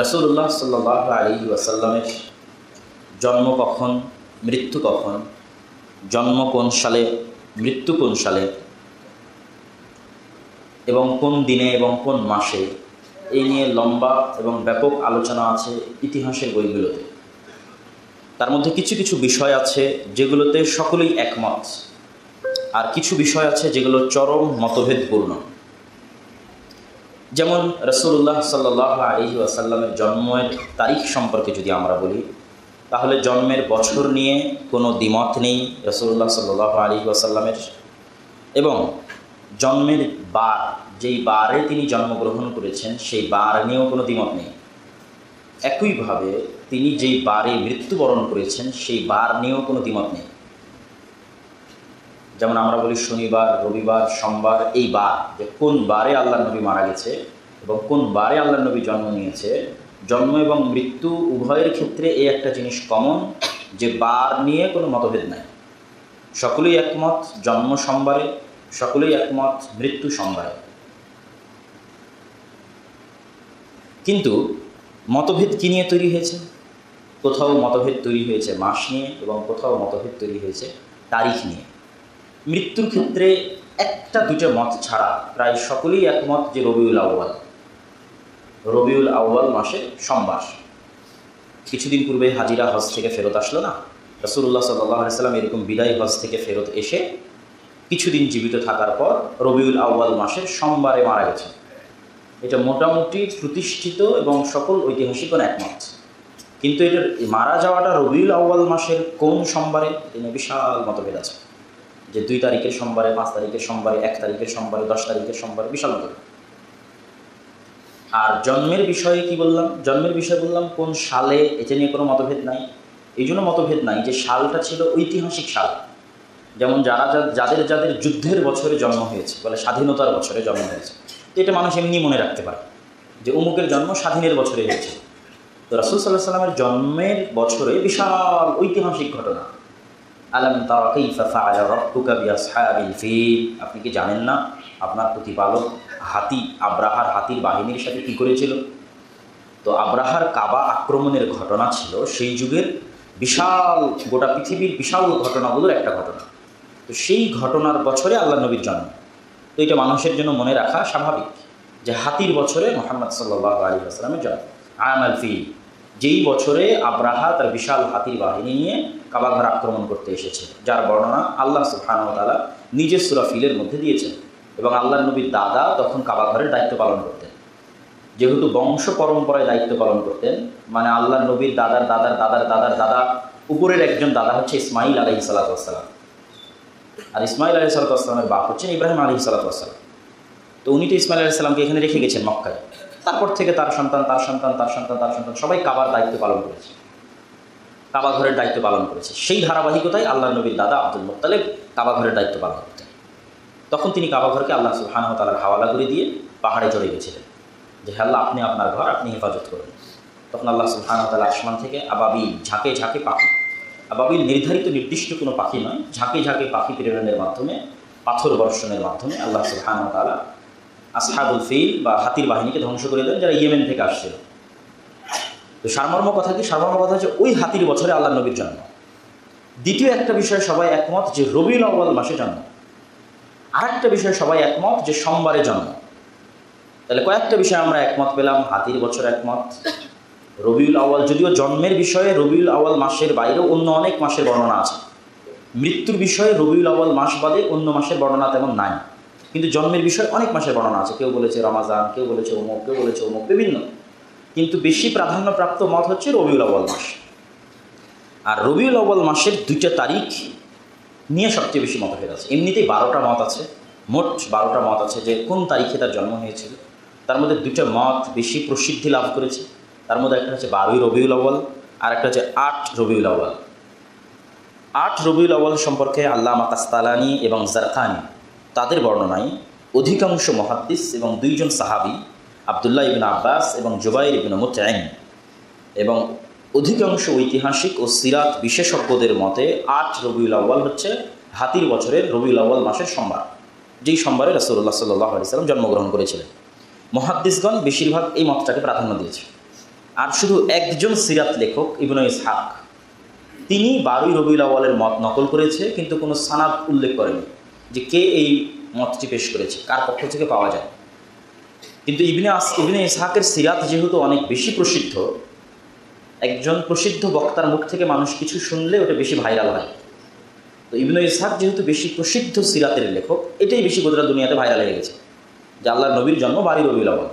রাসূলুল্লাহ সাল্লাল্লাহু আলাইহি ওয়াসাল্লামের জন্ম কখন, মৃত্যু কখন, জন্ম কোন সালে, মৃত্যু কোন সালে এবং কোন দিনে এবং কোন মাসে, এই নিয়ে লম্বা এবং ব্যাপক আলোচনা আছে ইতিহাসের বইগুলোতে। তার মধ্যে কিছু কিছু বিষয় আছে যেগুলোতে সকলেই একমত, আর কিছু বিষয় আছে যেগুলো চরম মতভেদপূর্ণ। যেমন রাসূলুল্লাহ সাল্লাল্লাহু আলাইহি ওয়াসাল্লামের জন্মের তারিখ সম্পর্কে যদি আমরা বলি, তাহলে জন্মের বছর নিয়ে কোনো দ্বিমত নেই রাসূলুল্লাহ সাল্লাল্লাহু আলাইহি ওয়াসাল্লামের, এবং জন্মের বার, যেই বারে তিনি জন্মগ্রহণ করেছেন সেই বার নিয়েও কোনো দ্বিমত নেই। একইভাবে তিনি যেই বারে মৃত্যুবরণ করেছেন সেই বার নিয়েও কোনো দ্বিমত নেই। যেমন আমরা বলি শনিবার, রবিবার, সোমবার, এই বার, যে কোন বারে আল্লাহর নবী মারা গেছে এবং কোন বারে আল্লাহর নবী জন্ম নিয়েছে, জন্ম এবং মৃত্যু উভয়ের ক্ষেত্রে এই একটা জিনিস কমন, যে বার নিয়ে কোনো মতভেদ নাই। সকলেই একমত জন্ম সোমবারে, সকলেই একমত মৃত্যু সোমবারে। কিন্তু মতভেদ কী নিয়ে তৈরি হয়েছে? কোথাও মতভেদ তৈরি হয়েছে মাস নিয়ে এবং কোথাও মতভেদ তৈরি হয়েছে তারিখ নিয়ে। মৃত্যুর ক্ষেত্রে একটা দুটো মত ছাড়া প্রায় সকলেই একমত যে রবিউল আউয়াল মাসে সোমবার। কিছুদিন পূর্বে হাজিরা হজ থেকে ফেরত আসলো না, রাসূলুল্লাহ সাল্লাল্লাহু আলাইহি ওয়াসাল্লাম এরকম বিদায় হজ থেকে ফেরত এসে কিছুদিন জীবিত থাকার পর রবিউল আউয়াল মাসের সোমবারে মারা গেছে। এটা মোটামুটি প্রতিষ্ঠিত এবং সকল ঐতিহাসিকগণ একমত। কিন্তু এটার মারা যাওয়াটা রবিউল আউয়াল মাসের কোন সোমবারে, এটা বিশাল মতভেদ আছে, যে 2 তারিখের সোমবারে, 5 তারিখের সোমবারে, 1 তারিখের সোমবারে, 10 তারিখের সোমবারে, বিশাল মতভেদ। আর জন্মের বিষয়ে কি বললাম? জন্মের বিষয়ে বললাম কোন সালে, এটা নিয়ে কোনো মতভেদ নাই। এই জন্য মতভেদ নাই যে সালটা ছিল ঐতিহাসিক সাল। যেমন যাদের যুদ্ধের বছরে জন্ম হয়েছে, বলে স্বাধীনতার বছরে জন্ম হয়েছে, তো এটা মানুষ এমনি মনে রাখতে পারে যে অমুকের জন্ম স্বাধীনের বছরে হয়েছে। তো রাসূল সাল্লাল্লাহু আলাইহি ওয়াসাল্লামের জন্মের বছরে বিশাল ঐতিহাসিক ঘটনা। আলাম তারা কাইফা ফাআলা রাব্বুকা বিআসহাবিল ফিল, আপনি কি জানেন না আপনার প্রতিপালক আব্রাহার হাতির বাহিনীর সাথে কী করেছিল? তো আব্রাহার কাবা আক্রমণের ঘটনা ছিল সেই যুগের বিশাল, গোটা পৃথিবীর বিশাল ঘটনাগুলোর একটা ঘটনা। তো সেই ঘটনার বছরে আল্লাহ নবীর জন্ম। তো এটা মানুষের জন্য মনে রাখা স্বাভাবিক যে হাতির বছরে মুহাম্মদ সাল্লাল্লাহু আলাইহি ওয়াসাল্লামের জন্ম। আমাল ফিল, যেই বছরে আব্রাহা তার বিশাল হাতির বাহিনী নিয়ে কাবাঘর আক্রমণ করতে এসেছে, যার বর্ণনা আল্লাহ সুবহানাহু ওয়া তাআলা নিজে সূরা ফিলের মধ্যে দিয়েছেন। এবং আল্লাহর নবীর দাদা তখন কাবাঘরের দায়িত্ব পালন করতেন। যেহেতু বংশ পরম্পরায় দায়িত্ব পালন করতেন, মানে আল্লাহর নবীর দাদার দাদার দাদার দাদার দাদা, উপরের একজন দাদা হচ্ছে ইসমাইল আলাইহিস সালাতু ওয়াস সালাম, আর ইসমাইল আলাইহিস সালাতু ওয়াস সালামের বাপ হচ্ছেন ইব্রাহিম আলাইহিস সালাতু ওয়াস সালাম। তো উনি তো ইসমাইল আলাইহিস সালামকে এখানে রেখে গেছেন মক্কায়। তারপর থেকে তার সন্তান সবাই কাবার দায়িত্ব পালন করেছে, কাবাঘরের দায়িত্ব পালন করেছে। সেই ধারাবাহিকতায় আল্লাহর নবীর দাদা আব্দুল মুত্তালিব কাবাঘরের দায়িত্ব পালন করতেন। তখন তিনি কাবাঘরকে আল্লাহ সুবহানাহু ওয়া তাআলার হাওয়ালা করে দিয়ে পাহাড়ে চড়ে গেছিলেন যে হে আল্লাহ, আপনি আপনার ঘর আপনি হেফাজত করুন। তখন আল্লাহ সুবহানাহু ওয়া তাআলা আসমান থেকে আবাবিল, ঝাঁকে ঝাঁকে পাখি, আবাবিল নির্দিষ্ট কোনো পাখি নয়, ঝাঁকে ঝাঁকে পাখি প্রেরণের মাধ্যমে, পাথর বর্ষণের মাধ্যমে আল্লাহ সুবহানাহু ওয়া তাআলা আসহাবুল ফিল বা হাতির বাহিনীকে ধ্বংস করে দেন, যারা ইয়েমেন থেকে আসছিল। তো সারমর্ম কথা কি? সারমর্ম কথা হচ্ছে ওই হাতির বছরে আল্লাহ নবীর জন্ম। দ্বিতীয় একটা বিষয়ে সবাই একমত যে রবিউল আউয়াল মাসে জন্ম। আরেকটা বিষয়ে সবাই একমত যে সোমবারে জন্ম। তাহলে কয়েকটা বিষয়ে আমরা একমত পেলাম। হাতির বছর একমত, রবিউল আউয়াল, যদিও জন্মের বিষয়ে রবিউল আউয়াল মাসের বাইরেও অন্য অনেক মাসের বর্ণনা আছে। মৃত্যুর বিষয়ে রবিউল আউয়াল মাস বাদে অন্য মাসের বর্ণনা তেমন নাই, কিন্তু জন্মের বিষয়ে অনেক মাসের বর্ণনা আছে। কেউ বলেছে রমাজান, কেউ বলেছে অমুক, কেউ বলেছে অমুক, বিভিন্ন। কিন্তু বেশি প্রাধান্যপ্রাপ্ত মত হচ্ছে রবিউল আউয়াল মাস। আর রবিউল আউয়াল মাসের 2টা তারিখ নিয়ে সবচেয়ে বেশি মতভেদ আছে। এমনিতেই 12টা মত আছে, মোট 12টা মত আছে যে কোন তারিখে তার জন্ম হয়েছিল। তার মধ্যে 2টা মত বেশি প্রসিদ্ধি লাভ করেছে। তার মধ্যে একটা হচ্ছে 12 রবিউল আউয়াল, আর একটা হচ্ছে 8 রবিউল আউয়াল। 8 রবিউল আউয়াল সম্পর্কে আল্লামা কাসতালানি এবং জারকানি তাদের বর্ণনায় অধিকাংশ মুহাদ্দিস এবং 2 জন সাহাবী আব্দুল্লাহ ইবনে আব্বাস এবং জুবাইর ইবনে মুতঈম এবং অধিকাংশ ঐতিহাসিক ও সিরাত বিশেষজ্ঞদের মতে 8 রবিউল আউয়াল হচ্ছে হাতির বছরের রবিউল আউয়াল মাসের সোমবার, যেই সোমবারে রাসূলুল্লাহ সাল্লাল্লাহু আলাইহি ওয়াসাল্লাম জন্মগ্রহণ করেছিলেন। মুহাদ্দিসগণ বেশিরভাগ এই মতটাকে প্রাধান্য দিয়েছে। আর শুধু একজন সিরাত লেখক ইবনে ইসহাক, তিনি 12ই রবিউল আউয়ালের মত নকল করেছে, কিন্তু কোনো সানাদ উল্লেখ করেনি যে কে এই মতটি পেশ করেছে, কার পক্ষ থেকে পাওয়া যায়। কিন্তু ইবনে ইসহাকের সিরাত যেহেতু অনেক বেশি প্রসিদ্ধ, একজন প্রসিদ্ধ বক্তার মুখ থেকে মানুষ কিছু শুনলে ওটা বেশি ভাইরাল হয়। তো ইবনে ইসহাক যেহেতু বেশি প্রসিদ্ধ সিরাতের লেখক, এটাই বেশি গোটা দুনিয়াতে ভাইরাল হয়ে গেছে যে আল্লাহর নবীর জন্ম 12ই রবিউল আউয়াল।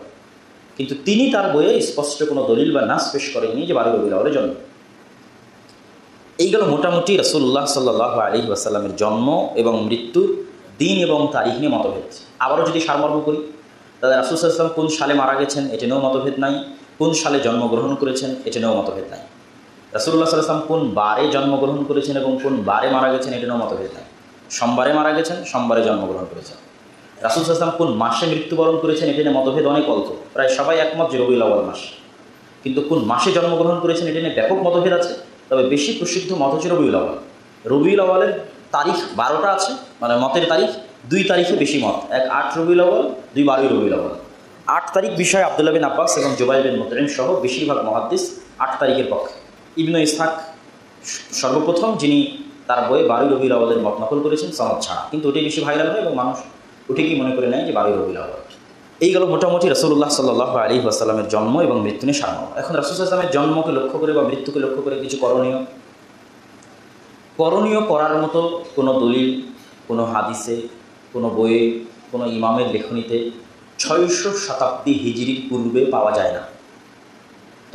কিন্তু তিনি তার বইয়ে স্পষ্ট কোনো দলিল বা নাস পেশ করেননি যে 12ই রবিউল আউয়ালের জন্ম। এইগুলো মোটামুটি রাসূলুল্লাহ সাল্লাল্লাহু আলাইহি ওয়াসাল্লামের জন্ম এবং মৃত্যুর দিন এবং তারিখ নিয়ে মতভেদ। আবারও যদি সারমর্ম করি, তাহলে রাসূল সাল্লাল্লাহু আলাইহি ওয়াসাল্লাম কোন সালে মারা গেছেন এটা নিয়েও মতভেদ নাই, কোন সালে জন্মগ্রহণ করেছেন এটা নিয়েও মতভেদ নাই। রাসূলুল্লাহ সাল্লাল্লাহু আলাইহি ওয়াসাল্লাম কোন বারে জন্মগ্রহণ করেছেন এবং কোন বারে মারা গেছেন এটা নিয়েও মতভেদ নাই। সোমবারে মারা গেছেন, সোমবারে জন্মগ্রহণ করেছেন। রাসূল সাল্লাল্লাহু আলাইহি ওয়াসাল্লাম কোন মাসে মৃত্যুবরণ করেছেন এটা নিয়ে মতভেদ অনেক অল্প, প্রায় সবাই একমত যে রবিউল আউয়াল মাস। কিন্তু কোন মাসে জন্মগ্রহণ করেছেন এটা নিয়ে ব্যাপক মতভেদ আছে, তবে বেশি প্রসিদ্ধ মত হচ্ছে রবিউল আউয়াল। রবিউল আউয়ালের তারিখ 12টা আছে, মানে মতের তারিখ 2 তারিখে বেশি মত, 8 রবিউল আউয়াল, 2 12ই রবিউল আউয়াল। 8 তারিখ বিষয়ে আব্দুল্লাহ বিন আব্বাস এবং জুবাইর বিন মুতঈম সহ বেশিরভাগ মুহাদ্দিস 8 তারিখের পক্ষে। ইবনে ইসহাক সর্বপ্রথম যিনি তার বইয়ে 12ই রবিউল আউয়ালের মত নকল করেছেন সনদ ছাড়া, কিন্তু ওটাই বেশি ভাইরাল হয় এবং মানুষ ওটাকেই মনে করে নেয় যে 12ই রবিউল আউয়াল। এই গেল মোটামুটি রাসূলুল্লাহ সাল্লাল্লাহু আলাইহি ওয়াসাল্লামের জন্ম এবং মৃত্যু নিয়ে সারমর্ম। এখন রাসূল সাল্লাল্লাহু আলাইহি ওয়াসাল্লামের জন্মকে লক্ষ্য করে বা মৃত্যুকে লক্ষ্য করে কিছু করণীয় করার মতো কোনো দলিল, কোনো হাদিসে, কোনো বইয়ে, কোনো ইমামের লেখনীতে 600 শতাব্দী হিজরির পূর্বে পাওয়া যায় না।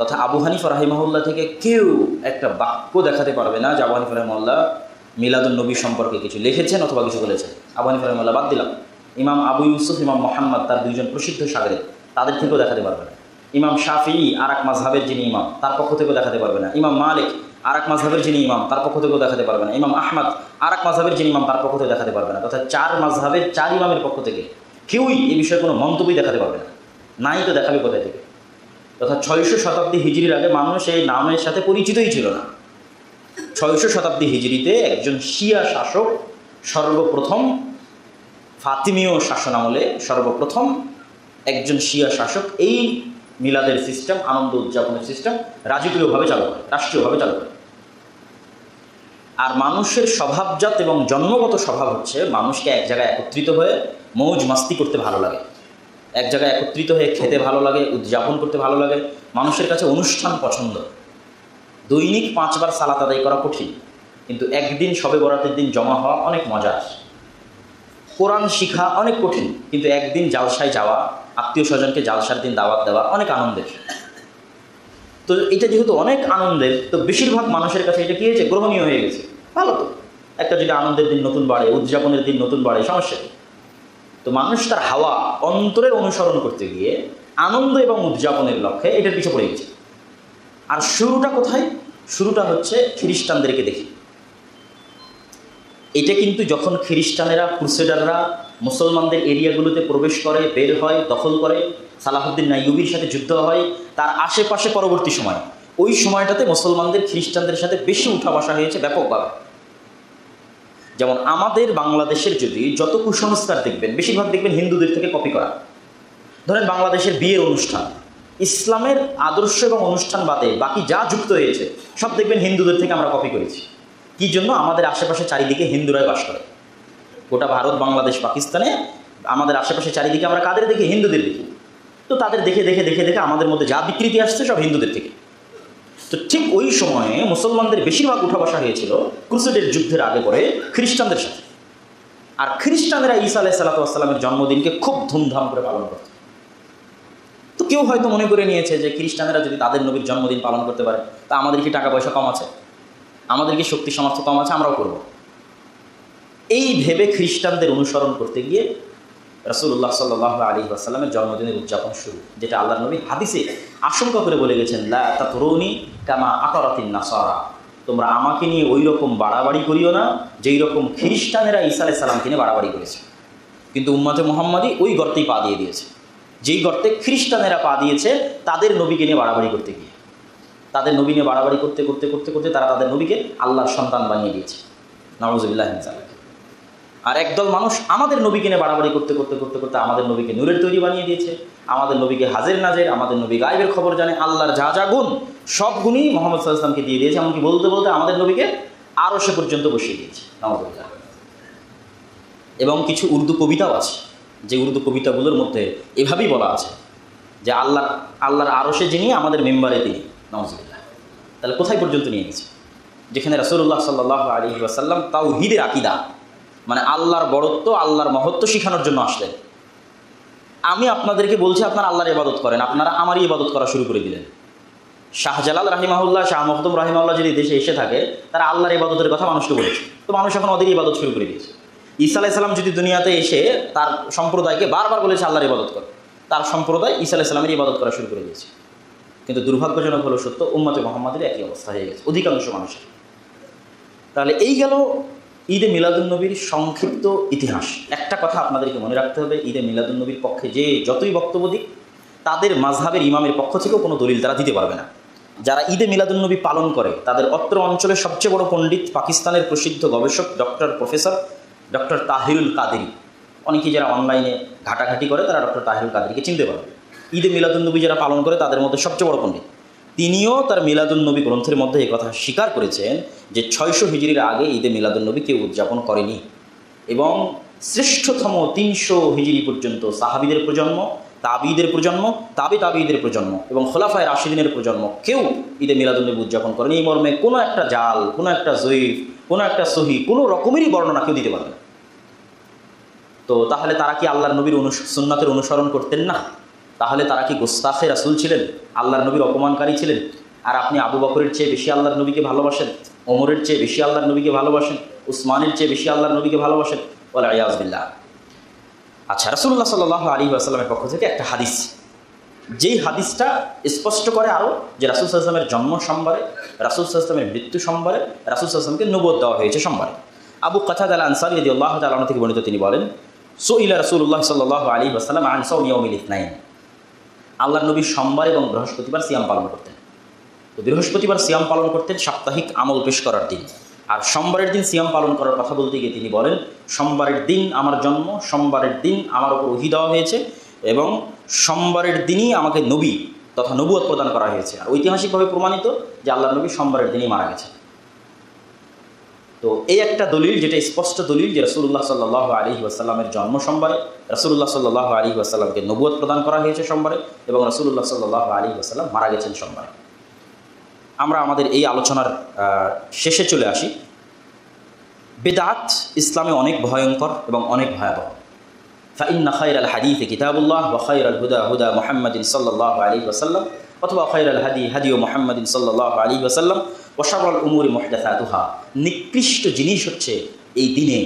তথা আবু হানিফা রাহিমাহুল্লাহ থেকে কেউ একটা বাক্য দেখাতে পারবে না যে আবু হানিফা রাহিমাহুল্লাহ মিলাদুন নবী সম্পর্কে কিছু লিখেছেন অথবা কিছু বলেছেন। আবু হানিফা রাহিমাহুল্লাহ বাদ দিলাম, ইমাম আবু ইউসুফ, ইমাম মুহাম্মদ, তার 2জন প্রসিদ্ধ শাগির্দ, তাদের থেকেও দেখাতে পারবে না। ইমাম শাফিঈ আরেক মাযহাবের যিনি ইমাম, তার পক্ষ থেকেও দেখাতে পারবে না। ইমাম মালিক আরেক মাযহাবের যিনি ইমাম, তার পক্ষ থেকেও দেখাতে পারবে না। ইমাম আহমদ আরেক মাযহাবের যিনি ইমাম, তার পক্ষ থেকে দেখাতে পারবে না। তথা 4 মাযহাবের 4 ইমামের পক্ষ থেকে কেউই এই বিষয়ে কোনো মন্তব্যই দেখাতে পারবে না, নাই তো দেখাবে কোথায় থেকে। তথা 600 শতাব্দী হিজরির আগে মানুষ এই নামের সাথে পরিচিতই ছিল না। 600 শতাব্দী হিজরিতে একজন শিয়া শাসক সর্বপ্রথম, ফাতিমীয় শাসনামলে সর্বপ্রথম একজন শিয়া শাসক এই মিলাদের সিস্টেম, আনন্দ উদযাপনের সিস্টেম রাজকীয়ভাবে চালু করে, রাষ্ট্রীয়ভাবে চালু করে। আর মানুষের স্বভাবজাত এবং জন্মগত স্বভাব হচ্ছে মানুষকে এক জায়গায় একত্রিত হয়ে মৌজ মাস্তি করতে ভালো লাগে, এক জায়গায় একত্রিত হয়ে খেতে ভালো লাগে, উদযাপন করতে ভালো লাগে। মানুষের কাছে অনুষ্ঠান পছন্দ। দৈনিক 5 বার সালাত আদায় করা কঠিন, কিন্তু একদিন শবে বরাতের দিন জমা হওয়া অনেক মজার। কোরআন শিখা অনেক কঠিন, কিন্তু একদিন জালসায় যাওয়া, আত্মীয় স্বজনকে জালসার দিন দাওয়াত দেওয়া অনেক আনন্দের। তো এটা যেহেতু অনেক আনন্দের, তো বেশিরভাগ মানুষের কাছে এটা কী হয়েছে, গ্রহণীয় হয়ে গেছে। ভালো তো, একটা যদি আনন্দের দিন নতুন বাড়ে, উদযাপনের দিন নতুন বাড়ে, সমস্যা নেই। তো মানুষ তার হাওয়া অন্তরের অনুসরণ করতে গিয়ে আনন্দ এবং উদযাপনের লক্ষ্যে এটার পিছু পড়ে গেছে। আর শুরুটা কোথায়? শুরুটা হচ্ছে খ্রিস্টানদেরকে দেখি। এটা কিন্তু যখন খ্রিস্টানেরা, ক্রুসেডাররা মুসলমানদের এরিয়াগুলোতে প্রবেশ করে, বের হয়, দখল করে, সালাহুদ্দিন আইয়ুবীর সাথে যুদ্ধ হয়, তার আশেপাশে পরবর্তী সময়, ওই সময়টাতে মুসলমানদের খ্রিস্টানদের সাথে বেশি উঠা বসা হয়েছে ব্যাপকভাবে। যেমন আমাদের বাংলাদেশের যদি যত কুসংস্কার দেখবেন, বেশিরভাগ দেখবেন হিন্দুদের থেকে কপি করা। ধরেন বাংলাদেশের বিয়ের অনুষ্ঠান, ইসলামের আদর্শ এবং অনুষ্ঠান বাদে বাকি যা যুক্ত হয়েছে সব দেখবেন হিন্দুদের থেকে আমরা কপি করেছি। কী জন্য? আমাদের আশেপাশে চারিদিকে হিন্দুরাই বাস করে। গোটা ভারত, বাংলাদেশ, পাকিস্তানে আমাদের আশেপাশে চারিদিকে আমরা কাদের দেখি? হিন্দুদের দেখি। তো তাদের দেখে দেখে দেখে দেখে আমাদের মধ্যে যা বিকৃতি আসছে সব হিন্দুদের থেকে। তো ঠিক ওই সময়ে মুসলমানদের বেশিরভাগ উঠা বসা হয়েছিল ক্রুসেডের যুদ্ধের আগে পরে খ্রিস্টানদের সাথে। আর খ্রিস্টানরা ঈসা আলাইহিস সালাতু ওয়াস সালামের জন্মদিনকে খুব ধুমধাম করে পালন করত। তো কেউ হয়তো মনে করে নিয়েছে যে খ্রিস্টানেরা যদি তাদের নবীর জন্মদিন পালন করতে পারে, তা আমাদের কি টাকা পয়সা কম আছে, আমাদের কি শক্তি সামর্থ্য কম আছে, আমরাও করব। এই ভেবে খ্রিস্টানদের অনুসরণ করতে গিয়ে রাসূলুল্লাহ সাল্লাল্লাহু আলাইহি ওয়াসাল্লামের জন্মদিনের উদযাপন শুরু, যেটা আল্লাহর নবী হাদিসে আশঙ্কা করে বলে গেছেন, লা তাতরুনি কামা আতারাতিন নাসারা, তোমরা আমাকে নিয়ে ওই রকম বাড়াবাড়ি করিও না যেই রকম খ্রিস্টানেরা ঈসা আলাইহিস সালামকে নিয়ে বাড়াবাড়ি করেছে। কিন্তু উম্মতে মুহাম্মাদি ওই গর্তেই পা দিয়ে দিয়েছে, যেই গর্তে খ্রিস্টানেরা পা দিয়েছে তাদের নবীকে নিয়ে বাড়াবাড়ি করতে গিয়ে। তাদের নবী নিয়ে বাড়াবাড়ি করতে করতে করতে করতে তারা তাদের নবীকে আল্লাহর সন্তান বানিয়ে দিয়েছে। নাউযুবিল্লাহি মিন যালিক। আর একদল মানুষ আমাদের নবীকে নিয়ে বাড়াবাড়ি করতে করতে করতে করতে আমাদের নবীকে নূরের তৈরি বানিয়ে দিয়েছে, আমাদের নবীকে হাজের নাজের, আমাদের নবী গায়েবের খবর জানে, আল্লাহর যা যা গুণ সব গুণই মোহাম্মদ সাল্লাল্লাহু আলাইহি ওয়াসাল্লামকে দিয়ে দিয়েছে। এমনকি বলতে বলতে আমাদের নবীকে আরশে পর্যন্ত বসিয়ে দিয়েছে, নাউযুবিল্লাহ। এবং কিছু উর্দু কবিতাও আছে, যে উর্দু কবিতাগুলোর মধ্যে এভাবেই বলা আছে যে আল্লাহর আরশে যিনি, আমাদের মেম্বারে তিনি, নাউযুবিল্লাহ। তাহলে কোথায় পর্যন্ত নিয়ে গেছে? যেখানে রাসূলুল্লাহ সাল্লাল্লাহু আলাইহি ওয়াসাল্লাম তাওহীদের আকীদা, মানে আল্লাহর বড়ত্ব, আল্লাহর মহত্ব শেখানোর জন্য আসলেন। আমি আপনাদেরকে বলছি আপনারা আল্লাহর ইবাদত করেন, আপনারা আমারই ইবাদত করা শুরু করে দিলেন। শাহজালাল রাহিমাহুল্লাহ, শাহ মখদুম রাহিমাহুল্লাহ যদি দেশে এসে থাকে, তারা আল্লাহর ইবাদতের কথা মানুষকে বলেছে, তো মানুষ এখন ওদের ইবাদত শুরু করে দিয়েছে। ঈসা আলাইহিস সালাম যদি দুনিয়াতে এসে তার সম্প্রদায়কে বারবার বলেছে আল্লাহর ইবাদত করে, তার সম্প্রদায় ঈসা আলাইহিস সালামের ইবাদত করা শুরু করে দিয়েছে। কিন্তু দুর্ভাগ্যজনক হলো সত্য, উম্মতে মুহাম্মাদের একই অবস্থা হয়ে গেছে অধিকাংশ মানুষের। তাহলে এই গেল ঈদে মিলাদুন্নবীর সংক্ষিপ্ত ইতিহাস। একটা কথা আপনাদেরকে মনে রাখতে হবে, ঈদে মিলাদুন্নবীর পক্ষে যে যতই বক্তব্য দিক, তাদের মাযহাবের ইমামের পক্ষ থেকেও কোনো দলিল তারা দিতে পারবে না। যারা ঈদে মিলাদুন্নবী পালন করে, তাদের অত্র অঞ্চলের সবচেয়ে বড় পণ্ডিত, পাকিস্তানের প্রসিদ্ধ গবেষক প্রফেসর ডক্টর তাহিরুল কাদেরী। অনেকেই যারা অনলাইনে ঘাটাঘাটি করে তারা ডক্টর তাহিরুল কাদেরীকে চিনতে পারবে। ঈদে মিলাদুন্নবী যারা পালন করে তাদের মধ্যে সবচেয়ে বড় পণ্ডিত, তিনিও তার মিলাদুন্নবী গ্রন্থের মধ্যে এই কথা স্বীকার করেছেন যে 600 হিজরির আগে ঈদে মিলাদুন্নবী কেউ উদযাপন করেনি, এবং শ্রেষ্ঠতম 300 হিজরি পর্যন্ত সাহাবীদের প্রজন্ম, তাবিঈদের প্রজন্ম, তাবিঈদের প্রজন্ম এবং খোলাফায়ে রাশিদিনের প্রজন্ম কেউ ঈদে মিলাদুন্নবী উদযাপন করেনি। এই মর্মে কোনো একটা জাল, কোনো একটা জয়ীফ, কোনো একটা সহি, কোনো রকমেরই বর্ণনা কেউ দিতে পারবে না। তো তাহলে তারা কি আল্লাহর নবীর সুন্নাতের অনুসরণ করতেন না? তাহলে তারা কি গোস্তাখে রাসূল ছিলেন, আল্লাহর নবীর অপমানকারী ছিলেন? আর আপনি আবু বকরের চেয়ে বেশি আল্লাহর নবীকে ভালোবাসেন, ওমরের চেয়ে বেশি আল্লাহর নবীকে ভালোবাসেন, উসমানের চেয়ে বেশি আল্লাহর নবীকে ভালোবাসেন, ওয়াল ইয়াযু বিল্লাহ। আচ্ছা, রাসূলুল্লাহ সাল্লাল্লাহু আলাইহি ওয়াসাল্লামের পক্ষ থেকে একটা হাদিস, যেই হাদিসটা স্পষ্ট করে আরও যে রাসূল সাল্লাল্লাহু আলাইহি ওয়াসাল্লামের জন্ম সোমবারে, রাসূল সাল্লাল্লাহু আলাইহি ওয়াসাল্লামের মৃত্যু সোমবারে, রাসূল সাল্লাল্লাহু আলাইহি ওয়াসাল্লামকে নবুয়ত দেওয়া হয়েছে সোমবারে। আবু কাতাদা আল আনসারী রাদিয়াল্লাহু তাআলা আনহু থেকে বর্ণিত, তিনি বলেন, সুইলা রাসূলুল্লাহ সাল্লাল্লাহু আলাইহি ওয়াসাল্লাম আন সাওমি ইয়াউমিল ইথনাইন। আল্লাহর নবী সোমবার এবং বৃহস্পতিবার সিয়াম পালন করতেন। তো বৃহস্পতিবার সিয়াম পালন করতেন সাপ্তাহিক আমল পেশ করার দিন, আর সোমবারের দিন সিয়াম পালন করার কথা বলতে গিয়ে তিনি বলেন, সোমবারের দিন আমার জন্ম, সোমবারের দিন আমার উপর ওহী দেওয়া হয়েছে, এবং সোমবারের দিনই আমাকে নবী তথা নবুয়ত প্রদান করা হয়েছে। আর ঐতিহাসিকভাবে প্রমাণিত যে আল্লাহর নবী সোমবারের দিনই মারা গেছে। তো এই একটা দলিল, যেটা স্পষ্ট দলিল যে রাসূলুল্লাহ সাল্লাল্লাহু আলাইহি ওয়াসাল্লামের জন্ম সোমবারে, রাসূলুল্লাহ সাল্লাল্লাহু আলাইহি ওয়াসাল্লামকে নবুয়ত প্রদান করা হয়েছে সোমবারে, এবং রাসূলুল্লাহ সাল্লাল্লাহু আলাইহি ওয়াসাল্লাম মারা গেছেন সোমবারে। আমরা আমাদের এই আলোচনার শেষে চলে আসি। বিদআত ইসলামে অনেক ভয়ঙ্কর এবং অনেক ভয়াবহ। ফাইন্না খায়রাল হাদিসি কিতাবুল্লাহ ওয়া খায়রাল হুদা হুদা মুহাম্মাদিন সাল্লাল্লাহু আলাইহি ওয়াসাল্লাম, অথবা খায়রাল হাদি হাদিউ মুহাম্মাদিন সাল্লাল্লাহু আলাইহি ওয়াসাল্লাম ওয়া শাররুল উমুরি মুহদাসাতুহা। নিকৃষ্ট জিনিস হচ্ছে এই দিনে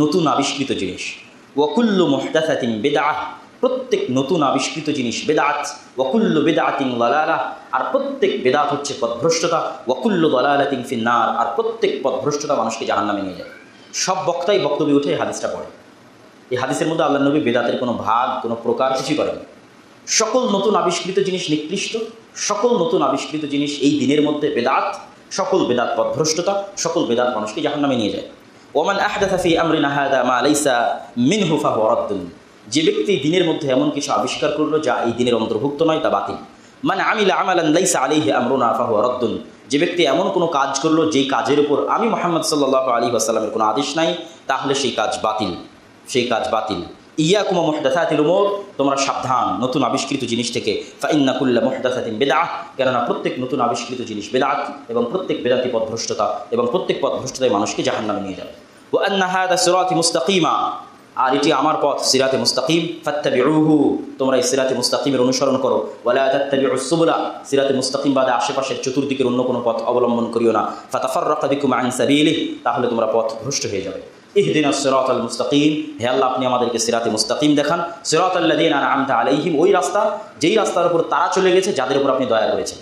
নতুন আবিষ্কৃত জিনিস। ওয়া কুল্লু মুহদাসাতিন বিদআহ, প্রত্যেক নতুন আবিষ্কৃত জিনিস বেদাত। ওয়া কুল্লু বিদআতিন দালালাহ, আর প্রত্যেক বেদাত হচ্ছে পথভ্রষ্টতা। ওয়া কুল্লু দালালাতিন ফিন্নার, আর প্রত্যেক পথভ্রষ্টতা মানুষকে জাহান্নামে নিয়ে যায়। সব বক্তাই বক্তব্যে উঠে এই হাদিসটা পড়ে। এই হাদিসের মধ্যে আল্লাহর নবী বেদাতের কোনো ভাগ, কোনো প্রকার কিছুই করেন। সকল নতুন আবিষ্কৃত জিনিস নিকৃষ্ট, সকল নতুন আবিষ্কৃত জিনিস এই দিনের মধ্যে বেদাত, সকল বেদাত পথভ্রষ্টতা, সকল বেদাত মানুষকে জাহান্নামে নিয়ে যায়। ওমান আহদাসা ফি আমরিনা হাযা মা লাইসা মিনহু ফাহুয়া রাদ্দুন, যে ব্যক্তি দিনের মধ্যে এমন কিছু আবিষ্কার করলো যা এই দিনের অন্তর্ভুক্ত নয়, তা বাতিল। মান আমিলা আমালান লাইসা আলাইহি আমরুনা ফাহুয়া রাদ্দুন, যে ব্যক্তি এমন কোনো কাজ করলো যেই কাজের উপর আমি মুহাম্মদ সাল্লাল্লাহু আলাইহি ওয়াসাল্লামের কোনো আদেশ নাই, তাহলে সেই কাজ বাতিল, সেই কাজ বাতিল। ইয়াকুম মুহদাসাতিল উমুর, তোমরা সাবধান নতুন আবিষ্কৃত জিনিস থেকে। ফাইন্না কুল্লা মুহদাসাতিন বিদআহ, কেননা প্রত্যেক নতুন আবিষ্কৃত জিনিস বেদাত, এবং প্রত্যেক বেদাতি পথভ্রষ্টতা, এবং প্রত্যেক পথভ্রষ্টতায় মানুষকে জাহান্নামে নিয়ে যাবে। ওয়া আন্না হাযা সিরাতি মুস্তাকিমা, আর এটি আমার পথ, সিরাতে মুস্তাকিম। ফাত্তাবিউহু, তোমরা এই সিরাতে মুস্তাকিমের অনুসরণ করো। ওয়ালা তাত্তাবিউস সুবুলা, সিরাতে মুস্তাকিম বাদে আশেপাশের চতুর্দিকের অন্য কোনো পথ অবলম্বন করিও না। ফাতাফাররাকা বিকুম আন সাবিলিহি, তাহলে তোমরা পথ ভ্রষ্ট হয়ে যাবে। ইহদিনাস সিরাতাল মুস্তাকিম, হে আল্লাহ আপনি আমাদেরকে সিরাতে মুস্তাকিম দেখান। সিরাতাল্লাযীনা আনআমতা আলাইহিম, ওই রাস্তা যেই রাস্তার উপর তারা চলে গেছে যাদের উপর আপনি দয়া করেছেন।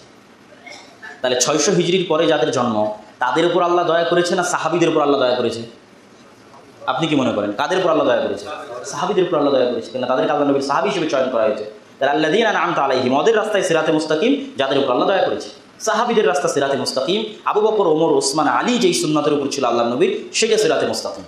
তাহলে 600 হিজরির পরে যাদের জন্ম, তাদের উপর আল্লাহ দয়া করেছে না সাহাবীদের উপর আল্লাহ দয়া করেছে? আপনি কি মনে করেন কাদের উপর আল্লাহ দয়া করেছে? সাহাবীদের উপর আল্লাহ দয়া করেছে, কেন তাদেরকে আল্লাহ নবীর সাহাবী হিসেবে চয়ন করা হয়েছে। তাহলে আল্লাযীনা আনআমতা আলাইহিম, ওদের রাস্তায় সিরাতে মুস্তাকিম, যাদের উপর আল্লাহ দয়া করেছে। সাহাবীদের রাস্তা সিরাতে মুস্তাকিম, আবু বকর, ওমর, ওসমান, আলী যেই সুন্নাতের উপর ছিল আল্লাহ নবীর, সেটা সিরাতে মুস্তাকিম।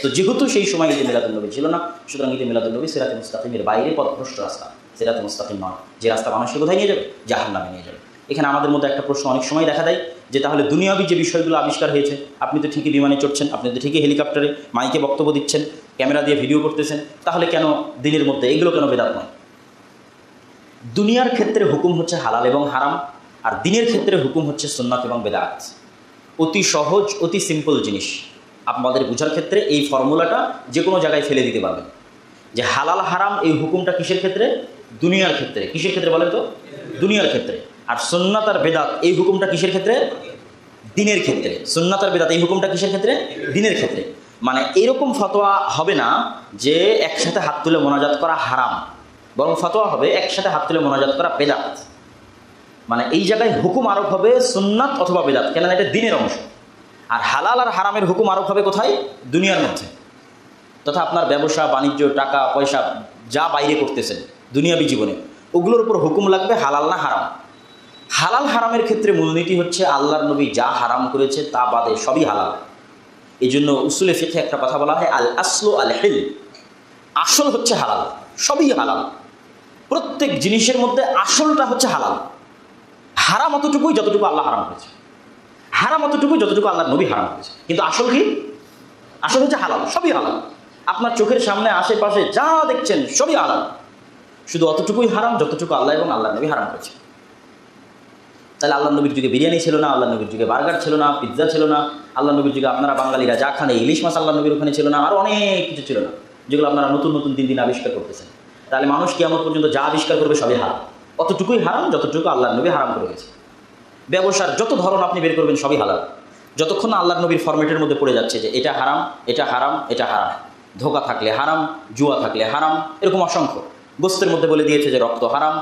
তো যেহেতু সেই সময় ঈদে মিলাদুন্নবী ছিল না, সুতরাং ঈদে মিলাদুন্নবী সিরাতে মুস্তাকিমের বাইরে পথভ্রষ্ট রাস্তা, সিরাতে মুস্তাকিম নয়, যে রাস্তা মানুষকে কোথায় নিয়ে যাবে? জাহান্নামে নিয়ে যাবে। এখানে আমাদের মধ্যে একটা প্রশ্ন অনেক সময় দেখা দেয় যে তাহলে দুনিয়াবী যে বিষয়গুলো আবিষ্কার হয়েছে, আপনি তো ঠিকই বিমানে চড়ছেন, আপনি তো ঠিকই হেলিকপ্টারে মাইকে বক্তব্য দিচ্ছেন, ক্যামেরা দিয়ে ভিডিও করতেছেন, তাহলে কেন দিনের মধ্যে এগুলো কেন বেদাত নয়? দুনিয়ার ক্ষেত্রে হুকুম হচ্ছে হালাল এবং হারাম, আর দিনের ক্ষেত্রে হুকুম হচ্ছে সুন্নাত এবং বেদাত। অতি সহজ, অতি সিম্পল জিনিস। আপনাদের বোঝার ক্ষেত্রে এই ফর্মুলাটা যে কোনো জায়গায় ফেলে দিতে পারবেন যে হালাল হারাম এই হুকুমটা কিসের ক্ষেত্রে? দুনিয়ার ক্ষেত্রে। কিসের ক্ষেত্রে বলেন তো? দুনিয়ার ক্ষেত্রে। আর সুন্নাত আর বেদাত এই হুকুমটা কিসের ক্ষেত্রে? দিনের ক্ষেত্রে। সুন্নাত আর বেদাত এই হুকুমটা কিসের ক্ষেত্রে? দিনের ক্ষেত্রে। মানে এরকম ফতোয়া হবে না যে একসাথে হাত তুলে মোনাজাত করা হারাম, বরং ফতোয়া হবে একসাথে হাত তুলে মোনাজাত করা বেদাত। মানে এই জায়গায় হুকুম আরোপ হবে সুন্নাত অথবা বেদাত, কেননা এটা দিনের অংশ। আর হালাল আর হারামের হুকুম আরোপ হবে কোথায়? দুনিয়ার মধ্যে। তথা আপনার ব্যবসা বাণিজ্য, টাকা পয়সা যা বাইরে করতেছেন দুনিয়াবী জীবনে, ওগুলোর উপর হুকুম লাগবে হালাল না হারাম। হালাল হারামের ক্ষেত্রে মূলনীতি হচ্ছে আল্লাহর নবী যা হারাম করেছে তা বাদে সবই হালাল। এই জন্য উসুলে ফিকহে একটা কথা বলা হয় আল আসলু আল হিল, আসল হচ্ছে হালাল, সবই হালাল। প্রত্যেক জিনিসের মধ্যে আসলটা হচ্ছে হালাল। হারাম অতটুকুই যতটুকু আল্লাহ হারাম করেছে, হারাম অতটুকুই যতটুকু আল্লাহর নবী হারাম করেছে। কিন্তু আসল কি? আসল হচ্ছে হালাল, সবই হালাল। আপনার চোখের সামনে আশেপাশে যা দেখছেন সবই হালাল, শুধু অতটুকুই হারাম যতটুকু আল্লাহ এবং আল্লাহর নবী হারাম করেছে। তাহলে আল্লাহ নবীর যুগে বিরিয়ানি ছিল না, আল্লাহ নবীর যুগে বার্গার ছিল না, পিৎজা ছিল না, আল্লাহ নবীর যুগে আপনারা বাঙালিরা যা খান ইলিশ মাছ আল্লাহ নবীর ওখানে ছিল না, আর অনেক কিছু ছিল না, যেগুলো আপনারা নতুন নতুন দিন দিন আবিষ্কার করতেছেন। তাহলে মানুষ কিয়ামত পর্যন্ত যা আবিষ্কার করবে সবই হারাম, অতটুকুই হারাম যতটুকু আল্লাহর নবী হারাম করে গেছে। ব্যবসার যত ধরন আপনি বের করবেন সবই হালাল, যতক্ষণ না আল্লাহর নবীর ফরম্যাটের মধ্যে পড়ে যাচ্ছে যে এটা হারাম, এটা হারাম, এটা হারাম। ধোঁকা থাকলে হারাম, জুয়া থাকলে হারাম, এরকম অসংখ্য। গোস্তের মধ্যে বলে দিয়েছে যে রক্ত হারাম,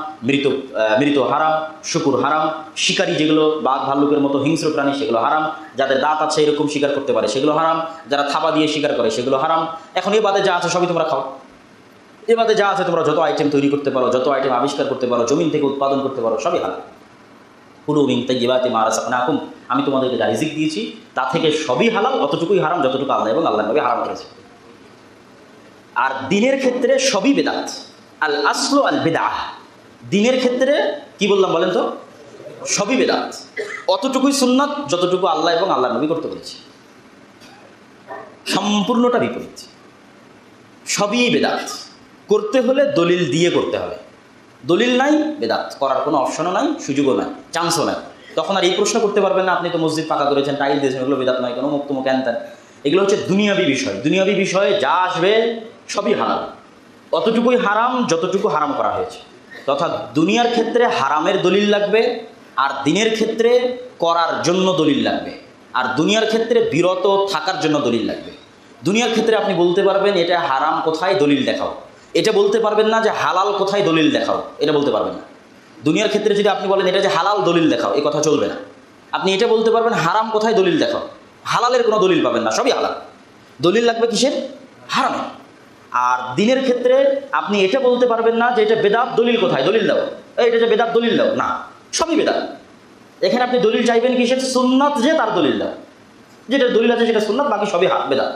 মৃত হারাম, শুকুর হারাম, শিকারী যেগুলো বাঘ ভাল্লুকের মতো হিংস্র প্রাণী সেগুলো হারাম, যাদের দাঁত আছে এরকম শিকার করতে পারে সেগুলো হারাম, যারা থাবা দিয়ে শিকার করে সেগুলো হারাম। এখন এ বাদে যা আছে সবই তোমরা খাও, এ বাদে যা আছে তোমরা যত আইটেম তৈরি করতে পারো, যত আইটেম আবিষ্কার করতে পারো, জমিন থেকে উৎপাদন করতে পারো, সবই হালাল। কুলু মিন তাইয়্যিবাতি মা রাযাকনাকুম, আমি তোমাদেরকে যা রিজিক দিয়েছি তা থেকে সবই হালাল, অতটুকুই হারাম যতটুকু আল্লাহ এবং আল্লাহর নবী হারাম করেছে। আর দিনের ক্ষেত্রে সবই বেদাত, আল আসলু আল বিদআহ। দিনের ক্ষেত্রে কি বললাম বলেন তো? সবই বেদাত, অতটুকুই সুন্নাত যতটুকু আল্লাহ এবং আল্লাহর নবী করতে বলেছে। সম্পূর্ণটা বিপরীত, সবই বেদাত। করতে হলে দলিল দিয়ে করতে হবে, দলিল নাই বেদাত করার কোনো অপশনও নাই, সুযোগও নাই, চান্সও নাই। তখন আর এই প্রশ্ন করতে পারবেন না আপনি তো মসজিদ পাকা করেছেন, টাইল দিয়েছেন, এগুলো বেদাত নয় কোনো, মুক্ত মুখ ত্যান। এগুলো হচ্ছে দুনিয়াবী বিষয়। দুনিয়াবী বিষয়ে যা আসবে সবই হারাম, অতটুকুই হারাম যতটুকু হারাম করা হয়েছে। তথা দুনিয়ার ক্ষেত্রে হারামের দলিল লাগবে, আর দিনের ক্ষেত্রে করার জন্য দলিল লাগবে, আর দুনিয়ার ক্ষেত্রে বিরত থাকার জন্য দলিল লাগবে। দুনিয়ার ক্ষেত্রে আপনি বলতে পারবেন এটা হারাম কোথায়, দলিল দেখাও। এটা বলতে পারবেন না যে হালাল কোথায়, দলিল দেখাও, এটা বলতে পারবেন না। দুনিয়ার ক্ষেত্রে যদি আপনি বলেন এটা যে হালাল, দলিল দেখাও, এই কথা চলবে না। আপনি এটা বলতে পারবেন হারাম কোথায়, দলিল দেখাও, হালালের কোনো দলিল পাবেন না, সবই হালাল। দলিল লাগবে কিসের? হারামে। আর দিনের ক্ষেত্রে আপনি এটা বলতে পারবেন না যে এটা বেদাত, দলিল কোথায়, দলিল দাও, এটা যে বেদাত দলিল দাও, না, সবই বেদাত। এখানে আপনি দলিল চাইবেন কিসের? সুন্নাত, যে তার দলিল দাও, যেটা দলিল আছে সেটা সুন্নাত, বাকি সবই বেদাত।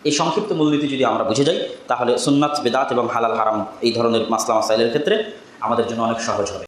এই সংক্ষিপ্ত মূলনীতি যদি আমরা বুঝে যাই তাহলে সুন্নাত, বেদাত এবং হালাল হারাম এই ধরনের মাসলা মাসাইলের ক্ষেত্রে আমাদের জন্য অনেক সহজ হবে।